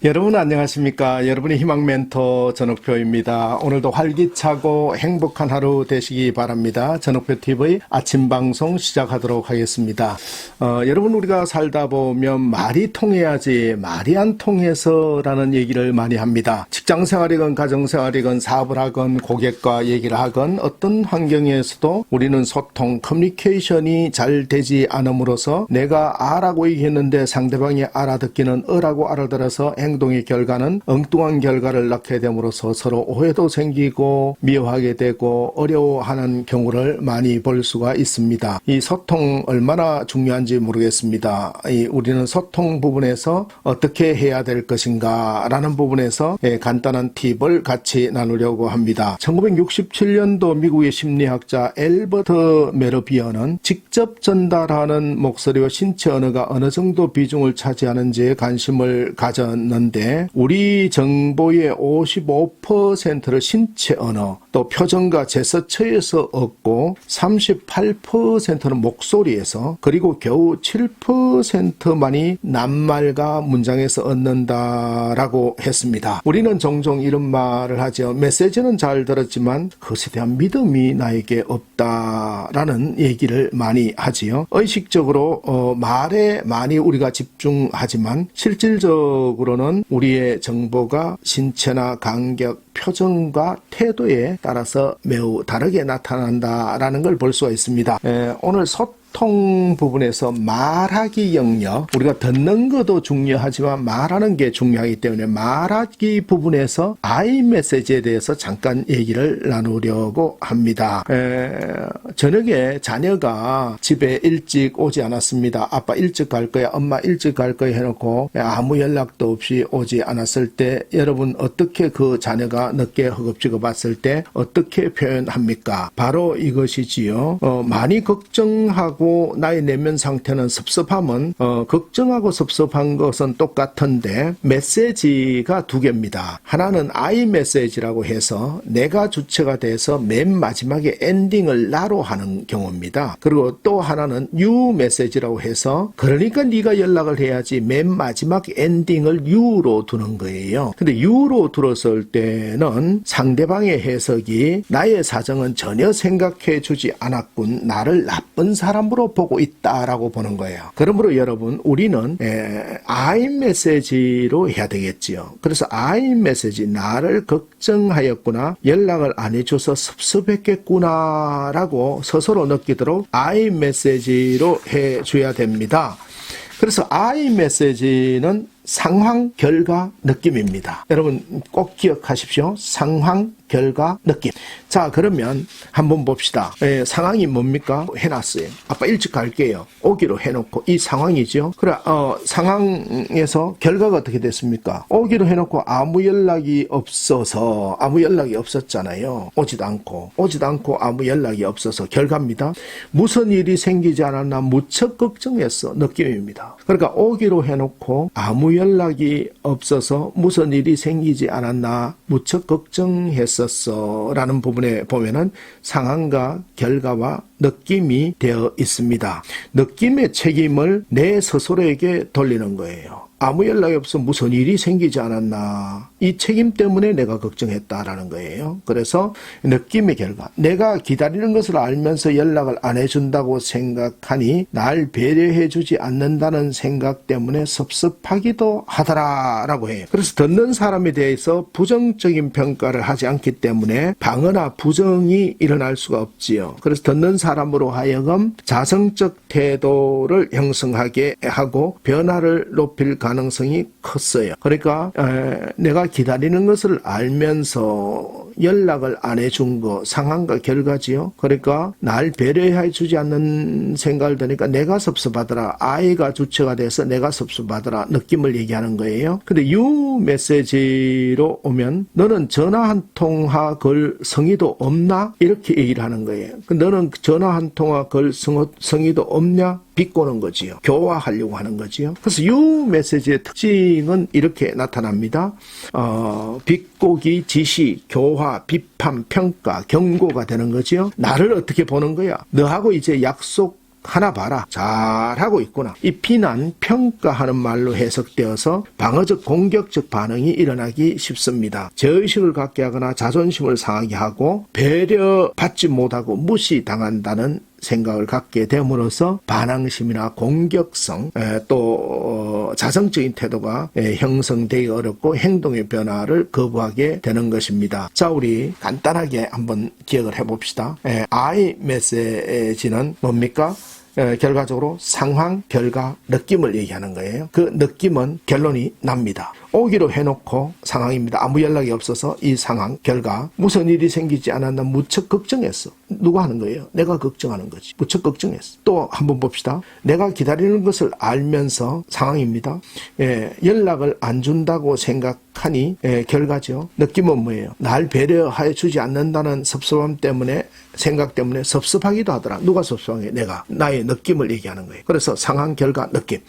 여러분 안녕하십니까? 여러분의 희망 멘토 전옥표입니다. 오늘도 활기차고 행복한 하루 되시기 바랍니다. 전옥표 TV 아침 방송 시작하도록 하겠습니다. 여러분 우리가 살다 보면 말이 통해야지 말이 안 통해서라는 얘기를 많이 합니다. 직장생활이건 가정생활이건 사업을 하건 고객과 얘기를 하건 어떤 환경에서도 우리는 소통, 커뮤니케이션이 잘 되지 않음으로써 내가 아라고 얘기했는데 상대방이 알아듣기는 어라고 알아들어서 행동의 결과는 엉뚱한 결과를 낳게 됨으로써 서로 오해도 생기고 미워하게 되고 어려워하는 경우를 많이 볼 수가 있습니다. 이 소통 얼마나 중요한지 모르겠습니다. 우리는 소통 부분에서 어떻게 해야 될 것인가 라는 부분에서 간단한 팁을 같이 나누려고 합니다. 1967년도 미국의 심리학자 엘버트 메르비어는 직접 전달하는 목소리와 신체 언어가 어느 정도 비중을 차지하는지에 관심을 가졌는데 우리 정보의 55%를 신체 언어 또 표정과 제스처에서 얻고 38%는 목소리에서 그리고 겨우 7%만이 낱말과 문장에서 얻는다라고 했습니다. 우리는 종종 이런 말을 하죠. 메시지는 잘 들었지만 그것에 대한 믿음이 나에게 없다라는 얘기를 많이 하지요. 의식적으로 말에 많이 우리가 집중하지만 실질적으로는 우리의 정보가 신체나 간격, 표정과 태도에 따라서 매우 다르게 나타난다라는 걸 볼 수가 있습니다. 오늘 소통 부분에서 말하기 영역, 우리가 듣는 것도 중요하지만 말하는 게 중요하기 때문에 말하기 부분에서 I 메시지에 대해서 잠깐 얘기를 나누려고 합니다. 저녁에 자녀가 집에 일찍 오지 않았습니다. 아빠 일찍 갈 거야, 엄마 일찍 갈 거야 해놓고 아무 연락도 없이 오지 않았을 때 여러분 어떻게 그 자녀가 늦게 허겁지겁 왔을 때 어떻게 표현합니까? 바로 이것이지요. 많이 걱정하고 나의 내면 상태는 섭섭함은 걱정하고 섭섭한 것은 똑같은데 메시지가 두 개입니다. 하나는 I 메시지라고 해서 내가 주체가 돼서 맨 마지막에 엔딩을 나로 하는 경우입니다. 그리고 또 하나는 You 메시지라고 해서 그러니까 네가 연락을 해야지 맨 마지막 엔딩을 You로 두는 거예요. 근데 You로 들었을 때는 상대방의 해석이 나의 사정은 전혀 생각해 주지 않았군, 나를 나쁜 사람으로 보고 있다라고 보는 거예요. 그러므로 여러분 우리는 I 메시지로 해야 되겠지요. 그래서 I 메시지, 나를 걱정하였구나, 연락을 안 해줘서 섭섭했겠구나 라고 스스로 느끼도록 I 메시지로 해줘야 됩니다. 그래서 I 메시지는 상황, 결과, 느낌입니다. 여러분 꼭 기억하십시오. 상황, 결과, 느낌. 자, 그러면 한번 봅시다. 상황이 뭡니까? 해놨어요. 아빠 일찍 갈게요. 오기로 해놓고 이 상황이죠. 그래, 상황에서 결과가 어떻게 됐습니까? 오기로 해놓고 아무 연락이 없었잖아요. 오지도 않고 아무 연락이 없어서 결과입니다. 무슨 일이 생기지 않았나 무척 걱정했어. 느낌입니다. 그러니까 오기로 해놓고 아무 연락이 없어서 무슨 일이 생기지 않았나 무척 걱정했었어 라는 부분에 보면은 상황과 결과와 느낌이 되어 있습니다. 느낌의 책임을 내 스스로에게 돌리는 거예요. 아무 연락이 없어 무슨 일이 생기지 않았나, 이 책임 때문에 내가 걱정했다라는 거예요. 그래서 느낌의 결과, 내가 기다리는 것을 알면서 연락을 안 해준다고 생각하니 날 배려해 주지 않는다는 생각 때문에 섭섭하기도 하더라라고 해요. 그래서 듣는 사람에 대해서 부정적인 평가를 하지 않기 때문에 방어나 부정이 일어날 수가 없지요. 그래서 듣는 사람으로 하여금 자성적 태도를 형성하게 하고 변화를 높일 가능성이 컸어요. 그러니까 내가 기다리는 것을 알면서 연락을 안 해준 거 상황과 결과지요. 그러니까 날 배려해 주지 않는 생각을 드니까 내가 섭섭하더라. 아이가 주체가 돼서 내가 섭섭하더라 느낌을 얘기하는 거예요. 근데 You 메시지로 오면 너는 전화 한 통화 걸 성의도 없나? 이렇게 얘기를 하는 거예요. 너는 전화 한 통화 걸 성의도 없냐? 비꼬는 거지요. 교화하려고 하는 거지요. 그래서 You 메시지의 특징은 이렇게 나타납니다. 비꼬기, 지시, 교화, 비판, 평가, 경고가 되는 거지요. 나를 어떻게 보는 거야? 너하고 이제 약속 하나 봐라. 잘하고 있구나. 이 비난, 평가하는 말로 해석되어서 방어적, 공격적 반응이 일어나기 쉽습니다. 제의식을 갖게 하거나 자존심을 상하게 하고 배려받지 못하고 무시당한다는 생각을 갖게 됨으로써 반항심이나 공격성, 또 자성적인 태도가 형성되기 어렵고 행동의 변화를 거부하게 되는 것입니다. 자, 우리 간단하게 한번 기억을 해봅시다. I 메시지는 뭡니까? 결과적으로 상황, 결과, 느낌을 얘기하는 거예요. 그 느낌은 결론이 납니다. 오기로 해놓고 상황입니다. 아무 연락이 없어서 이 상황, 결과, 무슨 일이 생기지 않았나 무척 걱정했어. 누가 하는 거예요? 내가 걱정하는 거지. 무척 걱정했어. 또 한번 봅시다. 내가 기다리는 것을 알면서 상황입니다. 연락을 안 준다고 생각하니 결과죠. 느낌은 뭐예요? 날 배려하여 주지 않는다는 섭섭함 때문에, 생각 때문에 섭섭하기도 하더라. 누가 섭섭해? 내가. 나의 느낌을 얘기하는 거예요. 그래서 상황, 결과, 느낌.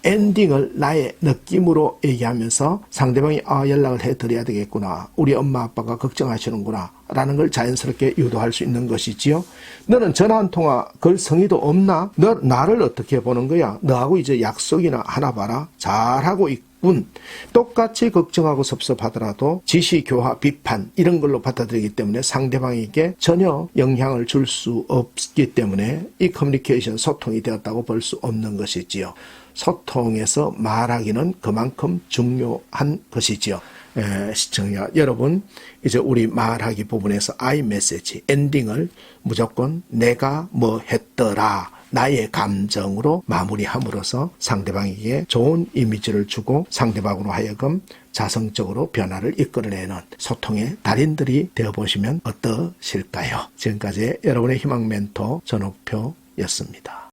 엔딩을 나의 느낌으로 얘기하면서 상대방이 연락을 해드려야 되겠구나. 우리 엄마 아빠가 걱정하시는구나. 라는 걸 자연스럽게 유도할 수 있는 것이지요. 너는 전화 한 통화 걸 성의도 없나? 너 나를 어떻게 보는 거야? 너하고 이제 약속이나 하나 봐라. 잘하고 있군. 똑같이 걱정하고 섭섭하더라도 지시, 교화, 비판 이런 걸로 받아들이기 때문에 상대방에게 전혀 영향을 줄 수 없기 때문에 이 커뮤니케이션, 소통이 되었다고 볼 수 없는 것이지요. 소통에서 말하기는 그만큼 중요한 것이지요. 시청자 여러분, 이제 우리 말하기 부분에서 I 메시지 엔딩을 무조건 내가 뭐 했더라, 나의 감정으로 마무리함으로써 상대방에게 좋은 이미지를 주고 상대방으로 하여금 자성적으로 변화를 이끌어내는 소통의 달인들이 되어보시면 어떠실까요? 지금까지 여러분의 희망 멘토 전옥표였습니다.